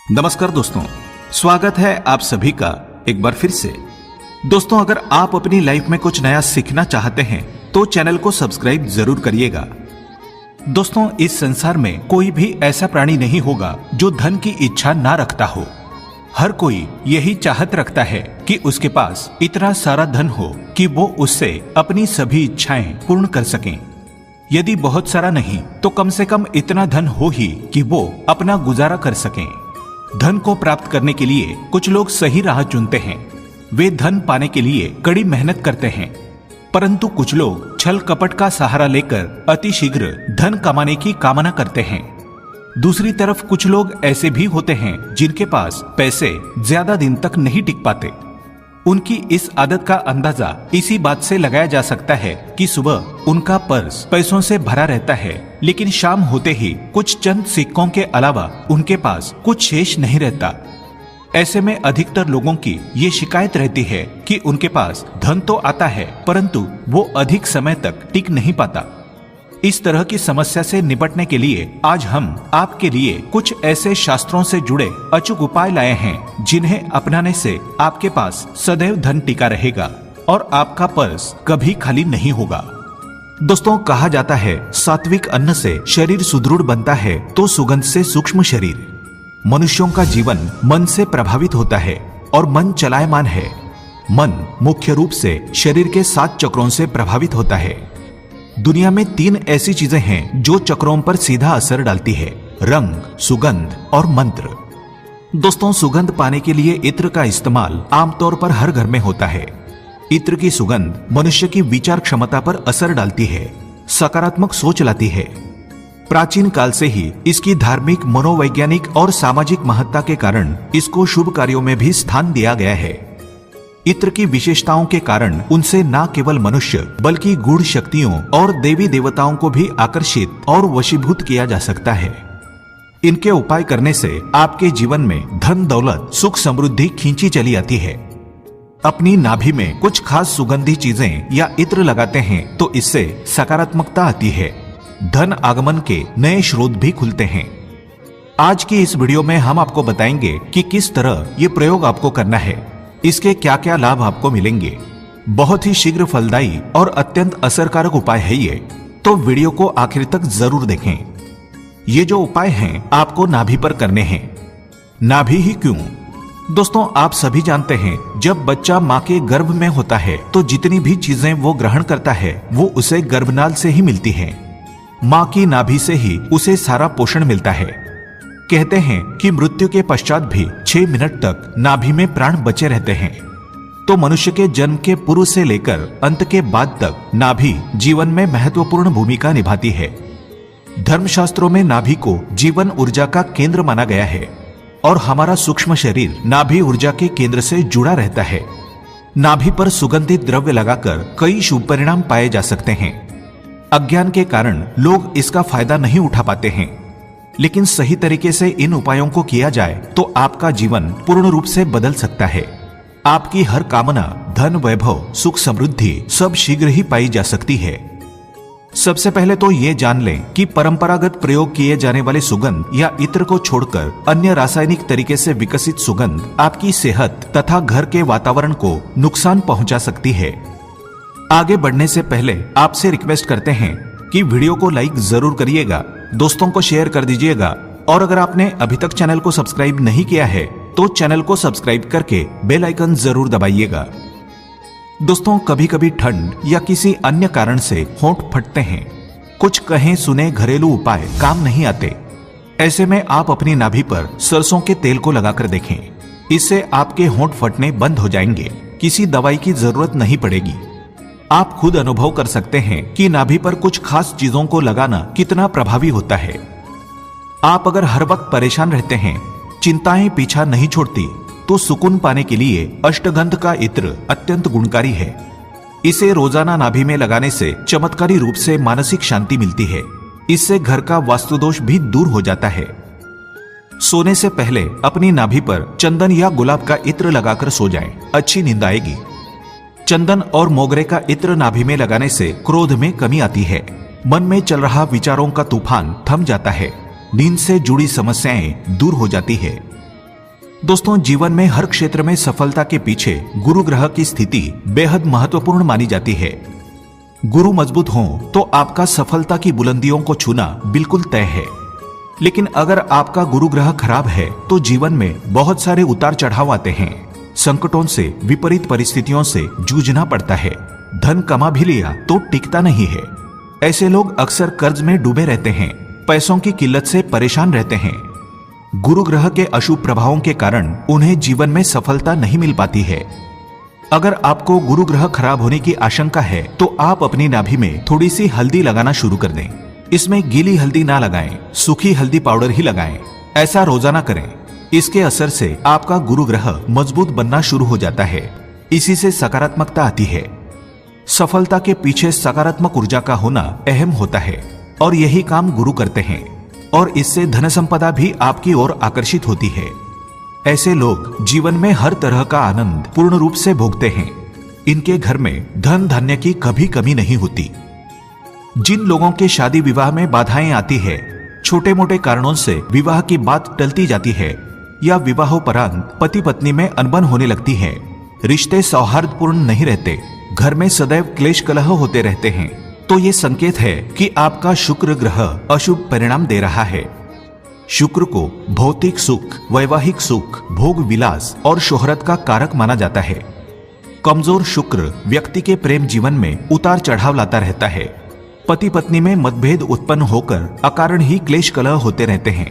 नमस्कार दोस्तों, स्वागत है आप सभी का एक बार फिर से। दोस्तों, अगर आप अपनी लाइफ में कुछ नया सीखना चाहते हैं तो चैनल को सब्सक्राइब जरूर करिएगा। दोस्तों, इस संसार में कोई भी ऐसा प्राणी नहीं होगा जो धन की इच्छा ना रखता हो। हर कोई यही चाहत रखता है कि उसके पास इतना सारा धन हो कि वो उससे अपनी सभी इच्छाएं पूर्ण कर सकें। यदि बहुत सारा नहीं तो कम से कम इतना धन हो ही कि वो अपना गुजारा कर सकें। धन को प्राप्त करने के लिए कुछ लोग सही राह चुनते हैं। वे धन पाने के लिए कड़ी मेहनत करते हैं, परंतु कुछ लोग छल कपट का सहारा लेकर अतिशीघ्र धन कमाने की कामना करते हैं। दूसरी तरफ कुछ लोग ऐसे भी होते हैं जिनके पास पैसे ज्यादा दिन तक नहीं टिक पाते। उनकी इस आदत का अंदाजा इसी बात से लगाया जा सकता है कि सुबह उनका पर्स पैसों से भरा रहता है, लेकिन शाम होते ही कुछ चंद सिक्कों के अलावा उनके पास कुछ शेष नहीं रहता। ऐसे में अधिकतर लोगों की ये शिकायत रहती है कि उनके पास धन तो आता है परंतु वो अधिक समय तक टिक नहीं पाता। इस तरह की समस्या से निपटने के लिए आज हम आपके लिए कुछ ऐसे शास्त्रों से जुड़े अचूक उपाय लाए हैं जिन्हें अपनाने से आपके पास सदैव धन टिका रहेगा और आपका पर्स कभी खाली नहीं होगा। दोस्तों, कहा जाता है सात्विक अन्न से शरीर सुदृढ़ बनता है तो सुगंध से सूक्ष्म शरीर। मनुष्यों का जीवन मन से प्रभावित होता है और मन चलायमान है। मन मुख्य रूप से शरीर के 7 चक्रों से प्रभावित होता है। दुनिया में 3 ऐसी चीजें हैं जो चक्रों पर सीधा असर डालती है: रंग, सुगंध और मंत्र। दोस्तों, सुगंध पाने के लिए इत्र का इस्तेमाल आमतौर पर हर घर में होता है। इत्र की सुगंध मनुष्य की विचार क्षमता पर असर डालती है, सकारात्मक सोच लाती है। प्राचीन काल से ही इसकी धार्मिक, मनोवैज्ञानिक और सामाजिक महत्ता के कारण इसको शुभ कार्यों में भी स्थान दिया गया है। इत्र की विशेषताओं के कारण उनसे न केवल मनुष्य बल्कि गूढ़ शक्तियों और देवी देवताओं को भी आकर्षित और वशीभूत किया जा सकता है। इनके उपाय करने से आपके जीवन में धन दौलत सुख समृद्धि खींची चली आती है। अपनी नाभि में कुछ खास सुगंधी चीजें या इत्र लगाते हैं तो इससे सकारात्मकता आती है, धन आगमन के नए स्रोत भी खुलते हैं। आज की इस वीडियो में हम आपको बताएंगे कि किस तरह ये प्रयोग आपको करना है, इसके क्या क्या लाभ आपको मिलेंगे। बहुत ही शीघ्र फलदायी और अत्यंत असरकारक उपाय है ये, तो वीडियो को आखिर तक जरूर देखें। ये जो उपाय हैं आपको नाभि पर करने हैं। नाभि ही क्यों? दोस्तों, आप सभी जानते हैं जब बच्चा माँ के गर्भ में होता है तो जितनी भी चीजें वो ग्रहण करता है वो उसे गर्भनाल से ही मिलती हैं। माँ की नाभि से ही उसे सारा पोषण मिलता है। कहते हैं कि मृत्यु के पश्चात भी 6 मिनट तक नाभि में प्राण बचे रहते हैं। तो मनुष्य के जन्म के पूर्व से लेकर अंत के बाद तक नाभि जीवन में महत्वपूर्ण भूमिका निभाती है। धर्मशास्त्रों में नाभि को जीवन ऊर्जा का केंद्र माना गया है और हमारा सूक्ष्म शरीर नाभि ऊर्जा के केंद्र से जुड़ा रहता है। नाभि पर सुगंधित द्रव्य लगाकर कई शुभ परिणाम पाए जा सकते हैं। अज्ञान के कारण लोग इसका फायदा नहीं उठा पाते हैं, लेकिन सही तरीके से इन उपायों को किया जाए तो आपका जीवन पूर्ण रूप से बदल सकता है। आपकी हर कामना, धन, वैभव, सुख, समृद्धि सब शीघ्र ही पाई जा सकती है। सबसे पहले तो ये जान लें कि परंपरागत प्रयोग किए जाने वाले सुगंध या इत्र को छोड़कर अन्य रासायनिक तरीके से विकसित सुगंध आपकी सेहत तथा घर के वातावरण को नुकसान पहुंचा सकती है। आगे बढ़ने से पहले आपसे रिक्वेस्ट करते हैं कि वीडियो को लाइक जरूर करिएगा, दोस्तों को शेयर कर दीजिएगा और अगर आपने अभी तक चैनल को सब्सक्राइब नहीं किया है तो चैनल को सब्सक्राइब करके बेल आइकन जरूर दबाइएगा। दोस्तों, कभी कभी ठंड या किसी अन्य कारण से होंठ फटते हैं। कुछ कहे सुने घरेलू उपाय काम नहीं आते। ऐसे में आप अपनी नाभि पर सरसों के तेल को लगाकर देखें। इससे आपके होंठ फटने बंद हो जाएंगे। किसी दवाई की जरूरत नहीं पड़ेगी। आप खुद अनुभव कर सकते हैं कि नाभि पर कुछ खास चीजों को लगाना कितना प्रभावी होता है। आप अगर हर वक्त परेशान रहते हैं, चिंताएं पीछा नहीं छोड़ती, तो सुकून पाने के लिए अष्टगंध का इत्र अत्यंत गुणकारी है। इसे रोजाना नाभि में लगाने से चमत्कारी रूप से मानसिक शांति मिलती है। इससे घर का वास्तुदोष भी दूर हो जाता है। सोने से पहले अपनी नाभि पर चंदन या गुलाब का इत्र लगाकर सो जाएं, अच्छी नींद आएगी। चंदन और मोगरे का इत्र नाभि में लगाने से क्रोध में कमी आती है। मन में चल रहा विचारों का तूफान थम जाता है। नींद से जुड़ी समस्याएं दूर हो जाती है। दोस्तों, जीवन में हर क्षेत्र में सफलता के पीछे गुरु ग्रह की स्थिति बेहद महत्वपूर्ण मानी जाती है। गुरु मजबूत हो तो आपका सफलता की बुलंदियों को छूना बिल्कुल तय है। लेकिन अगर आपका गुरु ग्रह खराब है तो जीवन में बहुत सारे उतार चढ़ाव आते हैं। संकटों से, विपरीत परिस्थितियों से जूझना पड़ता है। धन कमा भी लिया तो टिकता नहीं है। ऐसे लोग अक्सर कर्ज में डूबे रहते हैं, पैसों की किल्लत से परेशान रहते हैं। गुरु ग्रह के अशुभ प्रभावों के कारण उन्हें जीवन में सफलता नहीं मिल पाती है। अगर आपको गुरु ग्रह खराब होने की आशंका है तो आप अपनी नाभि में थोड़ी सी हल्दी लगाना शुरू कर दें। इसमें गीली हल्दी ना लगाएं, सूखी हल्दी पाउडर ही लगाएं। ऐसा रोजाना करें। इसके असर से आपका गुरु ग्रह मजबूत बनना शुरू हो जाता है। इसी से सकारात्मकता आती है। सफलता के पीछे सकारात्मक ऊर्जा का होना अहम होता है और यही काम गुरु करते हैं और इससे धन संपदा भी आपकी ओर आकर्षित होती है। ऐसे लोग जीवन में हर तरह का आनंद पूर्ण रूप से भोगते हैं। इनके घर में धन धान्य की कभी कमी नहीं होती। जिन लोगों के शादी विवाह में बाधाएं आती है, छोटे मोटे कारणों से विवाह की बात टलती जाती है या विवाहोपरांत पति पत्नी में अनबन होने लगती है, रिश्ते सौहार्दपूर्ण नहीं रहते, घर में सदैव क्लेश कलह होते रहते हैं, तो ये संकेत है कि आपका शुक्र ग्रह अशुभ परिणाम दे रहा है। शुक्र को भौतिक सुख, वैवाहिक सुख, भोग विलास और शोहरत का कारक माना जाता है। कमजोर शुक्र व्यक्ति के प्रेम जीवन में उतार चढ़ाव लाता रहता है। पति पत्नी में मतभेद उत्पन्न होकर अकारण ही क्लेश कलह होते रहते हैं।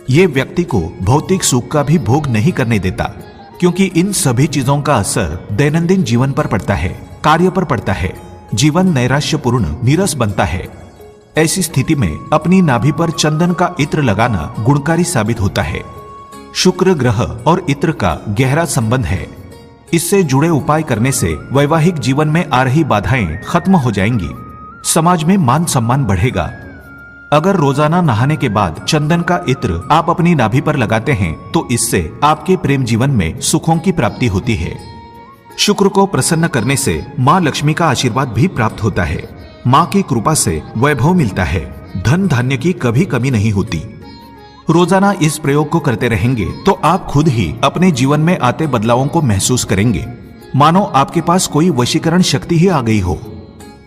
ये व्यक्ति को भौतिक सुख का भी भोग नहीं करने देता, क्योंकि इन सभी चीजों का असर दैनंदिन जीवन पर पड़ता है, कार्य पर पड़ता है। जीवन नैराश्यपूर्ण, नीरस बनता है। ऐसी स्थिति में अपनी नाभि पर चंदन का इत्र लगाना गुणकारी साबित होता है। शुक्र ग्रह और इत्र का गहरा संबंध है। इससे जुड़े उपाय करने से वैवाहिक जीवन में आ रही बाधाएं खत्म हो जाएंगी। समाज में मान सम्मान बढ़ेगा। अगर रोजाना नहाने के बाद चंदन का इत्र आप अपनी नाभि पर लगाते हैं तो इससे आपके प्रेम जीवन में सुखों की प्राप्ति होती है। शुक्र को प्रसन्न करने से माँ लक्ष्मी का आशीर्वाद भी प्राप्त होता है। माँ की कृपा से वैभव मिलता है। धन धान्य की कभी कमी नहीं होती। रोजाना इस प्रयोग को करते रहेंगे तो आप खुद ही अपने जीवन में आते बदलावों को महसूस करेंगे, मानो आपके पास कोई वशीकरण शक्ति ही आ गई हो।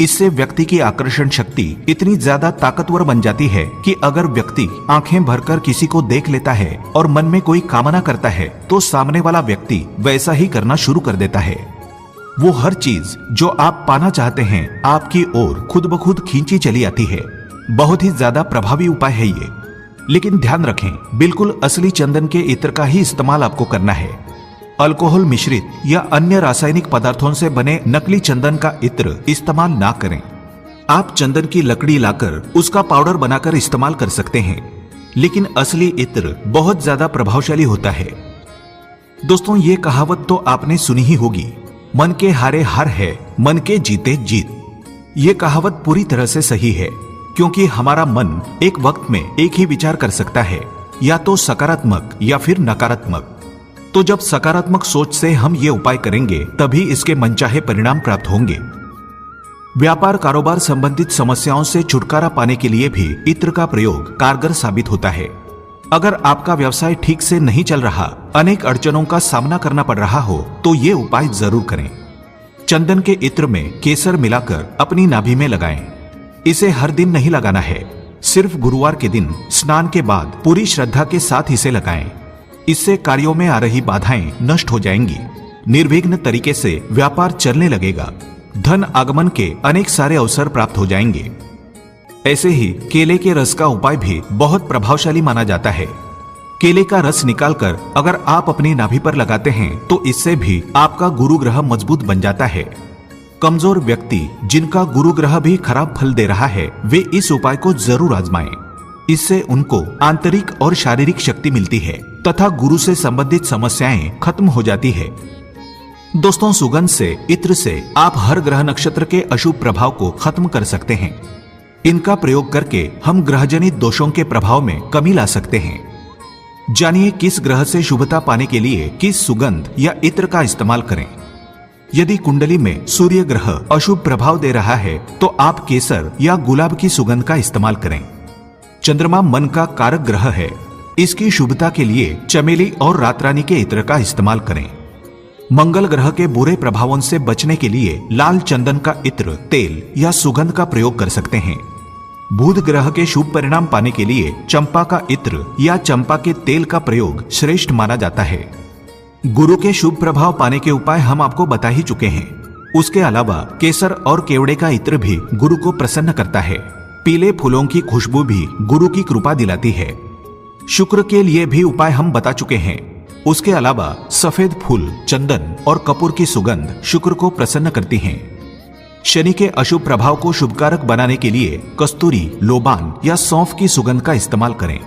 इससे व्यक्ति की आकर्षण शक्ति इतनी ज्यादा ताकतवर बन जाती है कि अगर व्यक्ति आंखें भरकर किसी को देख लेता है और मन में कोई कामना करता है तो सामने वाला व्यक्ति वैसा ही करना शुरू कर देता है। वो हर चीज जो आप पाना चाहते हैं आपकी ओर खुद ब खुद खींची चली आती है। बहुत ही ज्यादा प्रभावी उपाय है ये। लेकिन ध्यान रखें, बिल्कुल असली चंदन के इत्र का ही इस्तेमाल आपको करना है। अल्कोहल मिश्रित या अन्य रासायनिक पदार्थों से बने नकली चंदन का इत्र इस्तेमाल ना करें। आप चंदन की लकड़ी लाकर उसका पाउडर बनाकर इस्तेमाल कर सकते हैं, लेकिन असली इत्र बहुत ज्यादा प्रभावशाली होता है। दोस्तों, ये कहावत तो आपने सुनी ही होगी, मन के हारे हार है, मन के जीते जीत। ये कहावत पूरी तरह से सही है, क्योंकि हमारा मन एक वक्त में एक ही विचार कर सकता है, या तो सकारात्मक या फिर नकारात्मक। तो जब सकारात्मक सोच से हम ये उपाय करेंगे तभी इसके मनचाहे परिणाम प्राप्त होंगे। व्यापार कारोबार संबंधित समस्याओं से छुटकारा पाने के लिए भी इत्र का प्रयोग कारगर साबित होता है। अगर आपका व्यवसाय ठीक से नहीं चल रहा, अनेक अड़चनों का सामना करना पड़ रहा हो, तो ये उपाय जरूर करें। चंदन के इत्र में केसर मिलाकर अपनी नाभि में लगाएं। इसे हर दिन नहीं लगाना है, सिर्फ गुरुवार के दिन स्नान के बाद पूरी श्रद्धा के साथ इसे लगाएं। इससे कार्यों में आ रही बाधाएं नष्ट हो जाएंगी। निर्विघ्न तरीके से व्यापार चलने लगेगा। धन आगमन के अनेक सारे अवसर प्राप्त हो जाएंगे। ऐसे ही केले के रस का उपाय भी बहुत प्रभावशाली माना जाता है। केले का रस निकालकर अगर आप अपनी नाभि पर लगाते हैं तो इससे भी आपका गुरु ग्रह मजबूत बन जाता है। कमजोर व्यक्ति जिनका गुरु ग्रह भी खराब फल दे रहा है, वे इस उपाय को जरूर आजमाएं। इससे उनको आंतरिक और शारीरिक शक्ति मिलती है तथा गुरु से संबंधित समस्याएं खत्म हो जाती है। दोस्तों, सुगंध से, इत्र से आप हर ग्रह नक्षत्र के अशुभ प्रभाव को खत्म कर सकते हैं। इनका प्रयोग करके हम ग्रहजनित दोषों के प्रभाव में कमी ला सकते हैं। जानिए किस ग्रह से शुभता पाने के लिए किस सुगंध या इत्र का इस्तेमाल करें। यदि कुंडली में सूर्य ग्रह अशुभ प्रभाव दे रहा है तो आप केसर या गुलाब की सुगंध का इस्तेमाल करें। चंद्रमा मन का कारक ग्रह है। इसकी शुभता के लिए चमेली और रातरानी के इत्र का इस्तेमाल करें। मंगल ग्रह के बुरे प्रभावों से बचने के लिए लाल चंदन का इत्र, तेल या सुगंध का प्रयोग कर सकते हैं। बुध ग्रह के शुभ परिणाम पाने के लिए चंपा का इत्र या चंपा के तेल का प्रयोग श्रेष्ठ माना जाता है। गुरु के शुभ प्रभाव पाने के उपाय हम आपको बता ही चुके हैं। उसके अलावा केसर और केवड़े का इत्र भी गुरु को प्रसन्न करता है। पीले फूलों की खुशबू भी गुरु की कृपा दिलाती है। शुक्र के लिए भी उपाय हम बता चुके हैं। उसके अलावा सफेद फूल, चंदन और कपूर की सुगंध शुक्र को प्रसन्न करती हैं। शनि के अशुभ प्रभाव को शुभकारक बनाने के लिए कस्तूरी, लोबान या सौंफ की सुगंध का इस्तेमाल करें।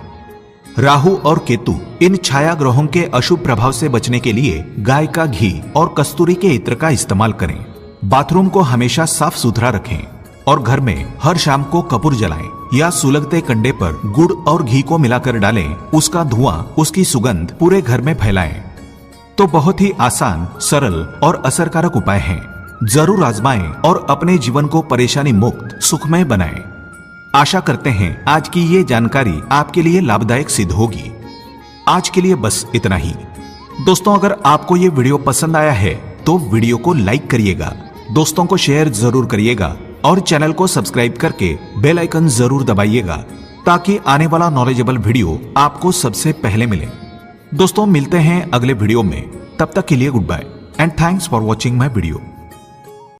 राहु और केतु, इन छाया ग्रहों के अशुभ प्रभाव से बचने के लिए गाय का घी और कस्तूरी के इत्र का इस्तेमाल करें। बाथरूम को हमेशा साफ सुथरा रखें और घर में हर शाम को कपूर जलाएं या सुलगते कंडे पर गुड़ और घी को मिलाकर डालें। उसका धुआं, उसकी सुगंध पूरे घर में फैलाएं। तो बहुत ही आसान, सरल और असरकारक उपाय हैं। जरूर आजमाएं और अपने जीवन को परेशानी मुक्त, सुखमय बनाएं। आशा करते हैं आज की ये जानकारी आपके लिए लाभदायक सिद्ध होगी। आज के लिए बस इतना ही। दोस्तों, अगर आपको ये वीडियो पसंद आया है तो वीडियो को लाइक करिएगा, दोस्तों को शेयर जरूर करिएगा और चैनल को सब्सक्राइब करके बेल आइकन जरूर दबाइएगा ताकि आने वाला नॉलेजेबल वीडियो आपको सबसे पहले मिले। दोस्तों, मिलते हैं अगले वीडियो में। तब तक के लिए good bye and thanks for watching my video.